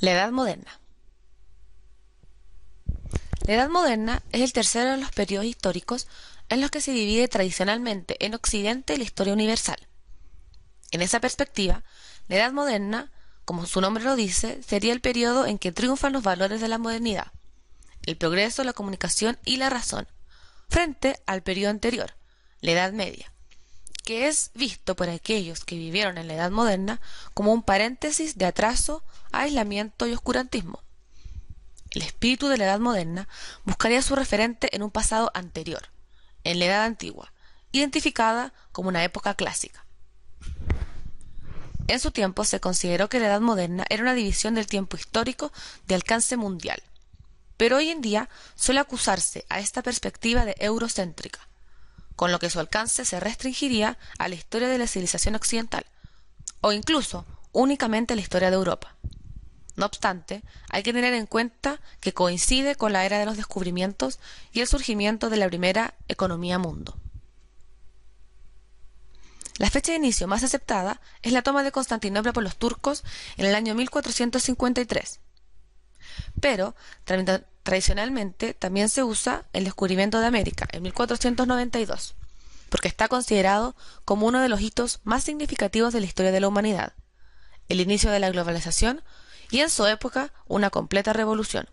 La Edad Moderna. La Edad Moderna es el tercero de los periodos históricos en los que se divide tradicionalmente en Occidente la historia universal. En esa perspectiva, la Edad Moderna, como su nombre lo dice, sería el periodo en que triunfan los valores de la modernidad, el progreso, la comunicación y la razón, frente al periodo anterior, la Edad Media, que es visto por aquellos que vivieron en la Edad Moderna como un paréntesis de atraso, aislamiento y oscurantismo. El espíritu de la Edad Moderna buscaría su referente en un pasado anterior, en la Edad Antigua, identificada como una época clásica. En su tiempo se consideró que la Edad Moderna era una división del tiempo histórico de alcance mundial, pero hoy en día suele acusarse a esta perspectiva de eurocéntrica, con lo que su alcance se restringiría a la historia de la civilización occidental, o incluso únicamente a la historia de Europa. No obstante, hay que tener en cuenta que coincide con la era de los descubrimientos y el surgimiento de la primera economía mundo. La fecha de inicio más aceptada es la toma de Constantinopla por los turcos en el año 1453. Pero, tradicionalmente, también se usa el descubrimiento de América en 1492, porque está considerado como uno de los hitos más significativos de la historia de la humanidad, el inicio de la globalización y en su época una completa revolución.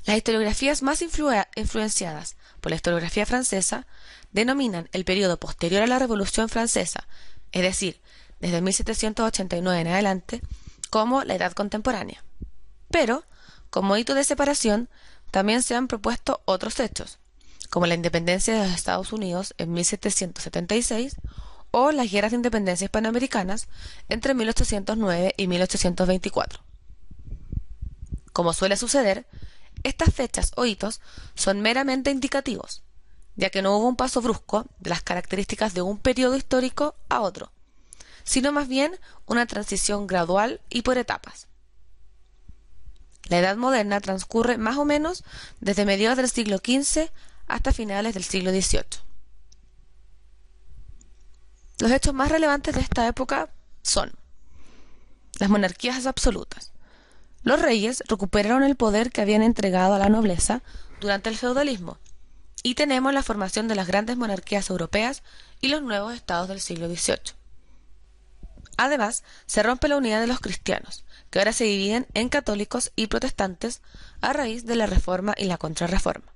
Las historiografías más influenciadas por la historiografía francesa denominan el periodo posterior a la Revolución Francesa, es decir, desde 1789 en adelante, como la Edad Contemporánea. Pero, como hito de separación, también se han propuesto otros hechos, como la independencia de los Estados Unidos en 1776 o las guerras de independencia hispanoamericanas entre 1809 y 1824. Como suele suceder, estas fechas o hitos son meramente indicativos, ya que no hubo un paso brusco de las características de un periodo histórico a otro, sino más bien una transición gradual y por etapas. La Edad Moderna transcurre más o menos desde mediados del siglo XV hasta finales del siglo XVIII. Los hechos más relevantes de esta época son las monarquías absolutas. Los reyes recuperaron el poder que habían entregado a la nobleza durante el feudalismo, y tenemos la formación de las grandes monarquías europeas y los nuevos estados del siglo XVIII. Además, se rompe la unidad de los cristianos, que ahora se dividen en católicos y protestantes a raíz de la Reforma y la Contrarreforma.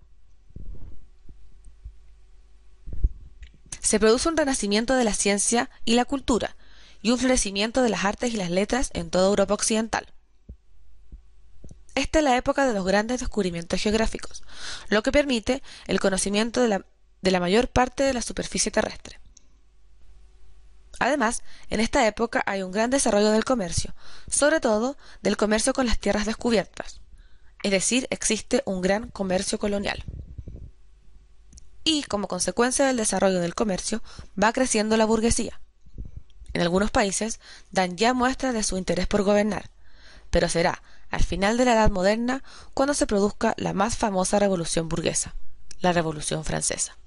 Se produce un renacimiento de la ciencia y la cultura, y un florecimiento de las artes y las letras en toda Europa occidental. Esta es la época de los grandes descubrimientos geográficos, lo que permite el conocimiento de la mayor parte de la superficie terrestre. Además, en esta época hay un gran desarrollo del comercio, sobre todo del comercio con las tierras descubiertas, es decir, existe un gran comercio colonial. Y, como consecuencia del desarrollo del comercio, va creciendo la burguesía. En algunos países dan ya muestras de su interés por gobernar, pero será al final de la Edad Moderna cuando se produzca la más famosa revolución burguesa, la Revolución Francesa.